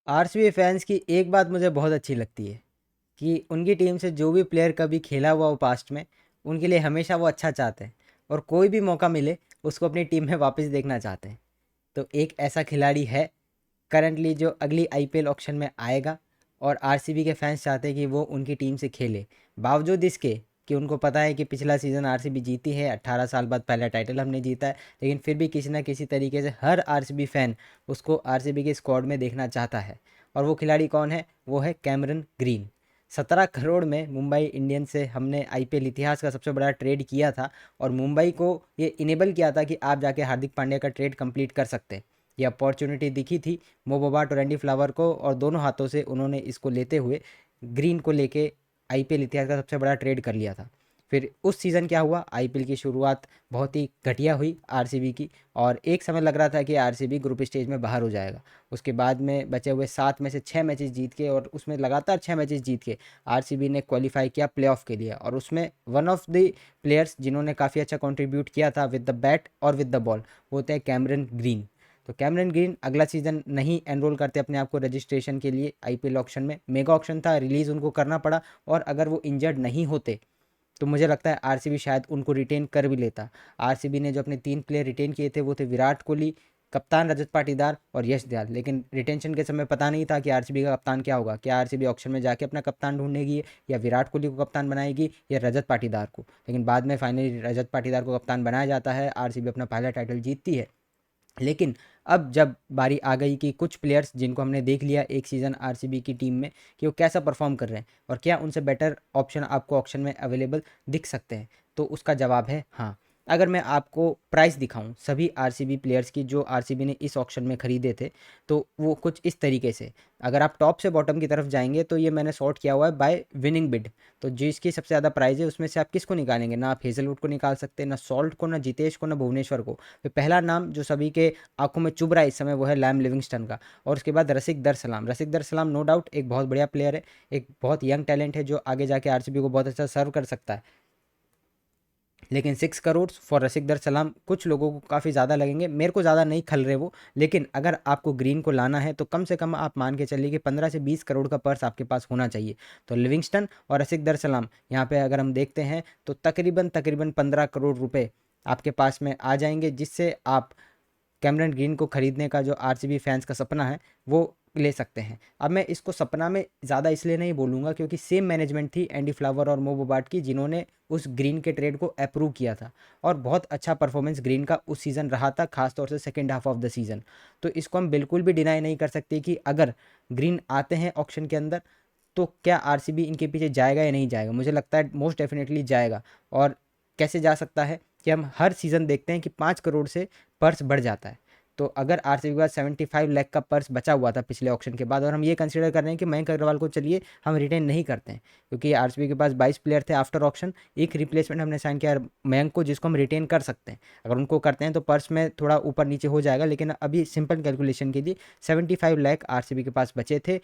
RCB fans की एक बात मुझे बहुत अच्छी लगती है कि उनकी टीम से जो भी प्लेयर कभी खेला हुआ हो पास्ट में, उनके लिए हमेशा वो अच्छा चाहते हैं और कोई भी मौका मिले उसको अपनी टीम में वापस देखना चाहते हैं। तो एक ऐसा खिलाड़ी है करंटली जो अगली आईपीएल ऑक्शन में आएगा और आरसीबी के फैंस चाहते हैं कि वो उनकी टीम से खेले, बावजूद इसके कि उनको पता है कि पिछला सीज़न आरसीबी जीती है, 18 साल बाद पहला टाइटल हमने जीता है, लेकिन फिर भी किसी ना किसी तरीके से हर आरसीबी फ़ैन उसको आरसीबी के स्क्वाड में देखना चाहता है। और वो खिलाड़ी कौन है? वो है कैमरन ग्रीन। 17 करोड़ में मुंबई इंडियंस से हमने आईपीएल इतिहास का सबसे बड़ा ट्रेड किया था और मुंबई को ये इनेबल किया था कि आप जाके हार्दिक पांड्या का ट्रेड कंप्लीट कर सकते हैं। ये अपॉर्चुनिटी दिखी थी मो बोबाट और एंडी फ्लावर को और दोनों हाथों से उन्होंने इसको लेते हुए ग्रीन को लेके आईपीएल इतिहास का सबसे बड़ा ट्रेड कर लिया था। फिर उस सीज़न क्या हुआ, आईपीएल की शुरुआत बहुत ही घटिया हुई आरसीबी की और एक समय लग रहा था कि आरसीबी ग्रुप स्टेज में बाहर हो जाएगा। उसके बाद में बचे हुए 7 में से 6 मैचेस जीत के और उसमें लगातार 6 मैचेस जीत के आरसीबी ने क्वालिफाई किया प्लेऑफ के लिए और उसमें वन ऑफ द प्लेयर्स जिन्होंने काफ़ी अच्छा कंट्रीब्यूट किया था विद द बैट और विद द बॉल, वो होते हैं कैमरन ग्रीन। तो कैमरन ग्रीन अगला सीज़न नहीं एनरोल करते अपने आप को रजिस्ट्रेशन के लिए आईपीएल ऑक्शन में। मेगा ऑक्शन था, रिलीज़ उनको करना पड़ा और अगर वो इंजर्ड नहीं होते तो मुझे लगता है आरसीबी शायद उनको रिटेन कर भी लेता। आरसीबी ने जो अपने 3 प्लेयर रिटेन किए थे वो थे विराट कोहली, कप्तान रजत पाटीदार और यश दयाल। लेकिन रिटेंशन के समय पता नहीं था कि आरसीबी का कप्तान क्या होगा, क्या आरसीबी ऑक्शन में जाके अपना कप्तान ढूंढेगी या विराट कोहली को कप्तान बनाएगी या रजत पाटीदार को। लेकिन बाद में फाइनली रजत पाटीदार को कप्तान बनाया जाता है, आरसीबी अपना पहला टाइटल जीतती है। लेकिन अब जब बारी आ गई कि कुछ प्लेयर्स जिनको हमने देख लिया एक सीज़न आरसीबी की टीम में कि वो कैसा परफॉर्म कर रहे हैं और क्या उनसे बेटर ऑप्शन आपको ऑक्शन में अवेलेबल दिख सकते हैं, तो उसका जवाब है हाँ। अगर मैं आपको प्राइस दिखाऊं सभी आरसीबी प्लेयर्स की जो आरसीबी ने इस ऑक्शन में खरीदे थे, तो वो कुछ इस तरीके से। अगर आप टॉप से बॉटम की तरफ जाएंगे तो ये मैंने सॉर्ट किया हुआ है बाय विनिंग बिड। तो जिसकी सबसे ज़्यादा प्राइस है उसमें से आप किसको निकालेंगे? ना आप हेजलवुड को निकाल सकते, ना सॉल्ट को, ना जितेश को, ना भुवनेश्वर को। तो पहला नाम जो सभी के आंखों में चुभ रहा है इस समय वो है लैम लिविंगस्टन का। और उसके बाद रसिक दर सलाम। रसिक दर सलाम नो डाउट एक बहुत बढ़िया प्लेयर है, एक बहुत यंग टैलेंट है जो आगे जाके आरसीबी को बहुत अच्छा सर्व कर सकता है। लेकिन 6 करोड़ फॉर रसिक दर सलाम कुछ लोगों को काफ़ी ज़्यादा लगेंगे, मेरे को ज़्यादा नहीं खल रहे वो। लेकिन अगर आपको ग्रीन को लाना है तो कम से कम आप मान के चलिए कि 15 से 20 करोड़ का पर्स आपके पास होना चाहिए। तो लिविंगस्टन और रसिक दर सलाम यहाँ पे अगर हम देखते हैं तो तकरीबन तकरीबन 15 करोड़ रुपए आपके पास में आ जाएंगे, जिससे आप कैमरन ग्रीन को खरीदने का जो आरसीबी फैंस का सपना है वो ले सकते हैं। अब मैं इसको सपना में ज़्यादा इसलिए नहीं बोलूँगा क्योंकि सेम मैनेजमेंट थी एंडी फ्लावर और मो बोबाट की जिन्होंने उस ग्रीन के ट्रेड को अप्रूव किया था और बहुत अच्छा परफॉर्मेंस ग्रीन का उस सीज़न रहा था, खासतौर से second half of the season. तो इसको हम बिल्कुल भी डिनाई नहीं कर सकते कि अगर ग्रीन आते हैं ऑक्शन के अंदर तो क्या आरसीबी इनके पीछे जाएगा या नहीं जाएगा। मुझे लगता है मोस्ट डेफिनेटली जाएगा। और कैसे जा सकता है कि हम हर सीज़न देखते हैं कि 5 करोड़ से पर्स बढ़ जाता है। तो अगर आरसीबी के पास 75 लाख का पर्स बचा हुआ था पिछले ऑक्शन के बाद और हम ये कंसीडर कर रहे हैं कि मयंक अग्रवाल को चलिए हम रिटेन नहीं करते हैं क्योंकि आरसीबी के पास 22 प्लेयर थे आफ्टर ऑक्शन, एक रिप्लेसमेंट हमने साइन किया मयंक को जिसको हम रिटेन कर सकते हैं। अगर उनको करते हैं तो पर्स में थोड़ा ऊपर नीचे हो जाएगा, लेकिन अभी सिंपल कैलकुलेशन के लिए 75 लाख आरसीबी के पास बचे थे।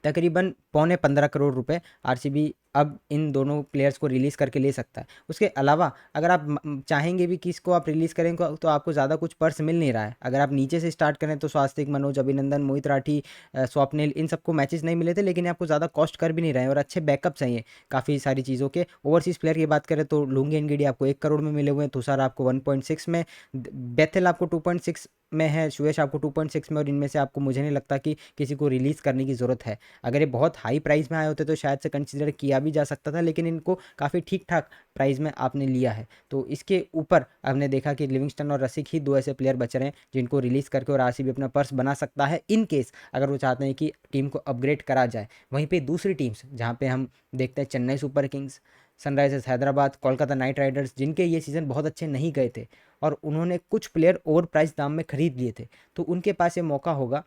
तकरीबन पौने 15 करोड़ रुपए आरसीबी अब इन दोनों प्लेयर्स को रिलीज़ करके ले सकता है। उसके अलावा अगर आप चाहेंगे भी कि इसको आप रिलीज़ करें तो आपको ज़्यादा कुछ पर्स मिल नहीं रहा है। अगर आप नीचे से स्टार्ट करें तो स्वास्तिक, मनोज, अभिनंदन, मोहित राठी, स्वप्निल, इन सबको मैचेस नहीं मिले थे, लेकिन आपको ज़्यादा कॉस्ट कर भी नहीं रहे हैं और अच्छे बैकअप्स हैं ये काफ़ी सारी चीज़ों के। ओवरसीज़ प्लेयर की बात करें तो लुंगी एनगिडी आपको 1 करोड़ में मिले हुए हैं, तुषार आपको 1.6 में, बेथेल आपको 2.6 में है, सुयश आपको 2.6 में, और इनमें से आपको मुझे नहीं लगता कि किसी को रिलीज़ करने की ज़रूरत है। अगर ये बहुत हाई प्राइस में आए होते तो शायद से कंसिडर किया भी जा सकता था, लेकिन इनको काफ़ी ठीक ठाक प्राइस में आपने लिया है। तो इसके ऊपर हमने देखा कि लिविंगस्टन और रसिक ही दो ऐसे प्लेयर बच रहे हैं जिनको रिलीज़ करके और आरसीबी अपना पर्स बना सकता है इन केस अगर वो चाहते हैं कि टीम को अपग्रेड करा जाए। वहीं पे दूसरी टीम्स जहाँ पे हम देखते हैं Chennai super Kings, Sunrisers Hyderabad, Kolkata night Riders, जिनके ये सीज़न बहुत अच्छे नहीं गए थे और उन्होंने कुछ प्लेयर ओवर प्राइस दाम में खरीद लिए थे, तो उनके पास ये मौका होगा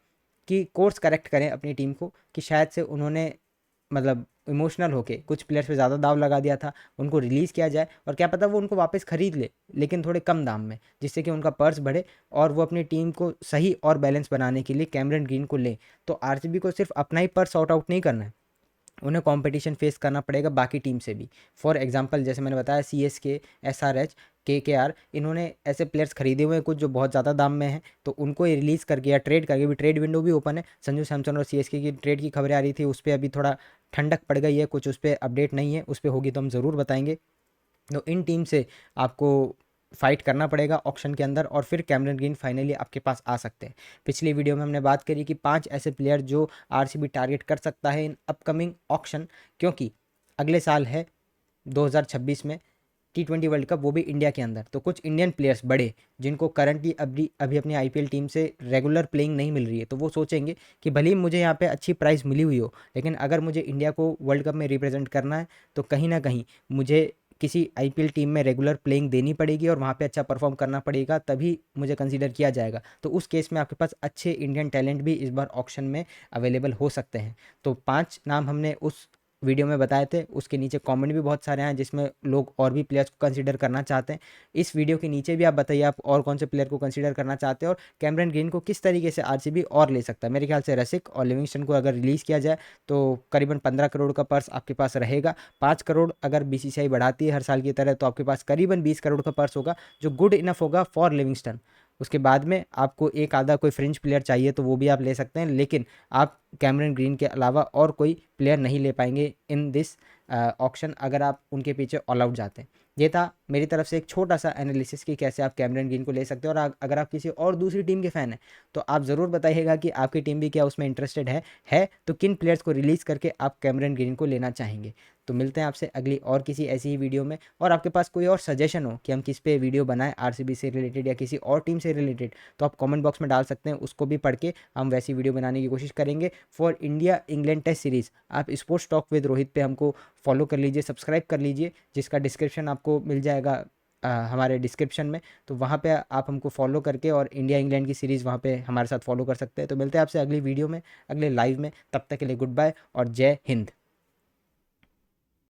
कि कोर्स करेक्ट करें अपनी टीम को कि शायद से उन्होंने मतलब इमोशनल होके कुछ प्लेयर्स पे ज़्यादा दाव लगा दिया था, उनको रिलीज़ किया जाए और क्या पता वो उनको वापस खरीद ले लेकिन थोड़े कम दाम में, जिससे कि उनका पर्स बढ़े और वो अपनी टीम को सही और बैलेंस बनाने के लिए कैमरन ग्रीन को ले। तो आरसीबी को सिर्फ अपना ही पर्स सॉर्ट आउट नहीं करना है, उन्हें कंपटीशन फेस करना पड़ेगा बाकी टीम से भी। फॉर एग्जांपल जैसे मैंने बताया CSK, SRH, KKR, इन्होंने ऐसे प्लेयर्स खरीदे हुए हैं कुछ जो बहुत ज़्यादा दाम में हैं, तो उनको ये रिलीज़ करके या ट्रेड करके, भी ट्रेड विंडो भी ओपन है। संजू सैमसन और CSK की ट्रेड की खबरें आ रही थी, उस पर अभी थोड़ा ठंडक पड़ गई है, कुछ उस पर अपडेट नहीं है, उस पर होगी तो हम ज़रूर बताएंगे। तो इन टीम से आपको फाइट करना पड़ेगा ऑक्शन के अंदर, और फिर कैमरन ग्रीन फाइनली आपके पास आ सकते हैं। पिछली वीडियो में हमने बात करी कि 5 ऐसे प्लेयर जो RCB टारगेट कर सकता है इन अपकमिंग ऑक्शन, क्योंकि अगले साल है 2026 में T20 वर्ल्ड कप, वो भी इंडिया के अंदर। तो कुछ इंडियन प्लेयर्स बड़े, जिनको करंटली अभी अभी अपनी IPL टीम से रेगुलर प्लेइंग नहीं मिल रही है, तो वो सोचेंगे कि भले ही मुझे यहाँ पे अच्छी प्राइस मिली हुई हो, लेकिन अगर मुझे इंडिया को वर्ल्ड कप में रिप्रेजेंट करना है तो कहीं ना कहीं मुझे किसी IPL टीम में रेगुलर प्लेइंग देनी पड़ेगी और वहाँ पे अच्छा परफॉर्म करना पड़ेगा, तभी मुझे कंसीडर किया जाएगा। तो उस केस में आपके पास अच्छे इंडियन टैलेंट भी इस बार ऑक्शन में अवेलेबल हो सकते हैं। तो 5 नाम हमने उस वीडियो में बताए थे, उसके नीचे कमेंट भी बहुत सारे हैं जिसमें लोग और भी प्लेयर्स को कंसीडर करना चाहते हैं। इस वीडियो के नीचे भी आप बताइए आप और कौन से प्लेयर को कंसीडर करना चाहते हैं, और कैमरन ग्रीन को किस तरीके से RCB और ले सकता है। मेरे ख्याल से रसिक और लिविंगस्टन को अगर रिलीज़ किया जाए तो करीबन 15 करोड़ का पर्स आपके पास रहेगा। 5 करोड़ अगर BCCI बढ़ाती है हर साल की तरह, तो आपके पास करीबन 20 करोड़ का पर्स होगा, जो गुड इनफ होगा फॉर लिविंगस्टन। उसके बाद में आपको एक आधा कोई फ्रिंज प्लेयर चाहिए तो वो भी आप ले सकते हैं, लेकिन आप कैमरन ग्रीन के अलावा और कोई प्लेयर नहीं ले पाएंगे इन दिस ऑक्शन, अगर आप उनके पीछे ऑल आउट जाते हैं। ये था मेरी तरफ से एक छोटा सा एनालिसिस कि कैसे आप कैमरन ग्रीन को ले सकते हैं। और अगर आप किसी और दूसरी टीम के फ़ैन हैं तो आप ज़रूर बताइएगा कि आपकी टीम भी क्या उसमें इंटरेस्टेड है तो किन प्लेयर्स को रिलीज़ करके आप कैमरन ग्रीन को लेना चाहेंगे। तो मिलते हैं आपसे अगली और किसी ऐसी ही वीडियो में। और आपके पास कोई और सजेशन हो कि हम किस पे वीडियो बनाएं RCB से रिलेटेड या किसी और टीम से रिलेटेड, तो आप कमेंट बॉक्स में डाल सकते हैं, उसको भी पढ़ के हम वैसी वीडियो बनाने की कोशिश करेंगे। For India England test series आप स्पोर्ट्स टॉक विद रोहित पे हमको फॉलो कर लीजिए, सब्सक्राइब कर लीजिए, जिसका डिस्क्रिप्शन आपको मिल जाएगा हमारे डिस्क्रिप्शन में। तो वहाँ पे आप हमको फॉलो करके और इंडिया इंग्लैंड की सीरीज़ वहाँ पे हमारे साथ फॉलो कर सकते हैं। तो मिलते हैं आपसे अगली वीडियो में, अगले लाइव में। तब तक के लिए गुड बाय और जय हिंद।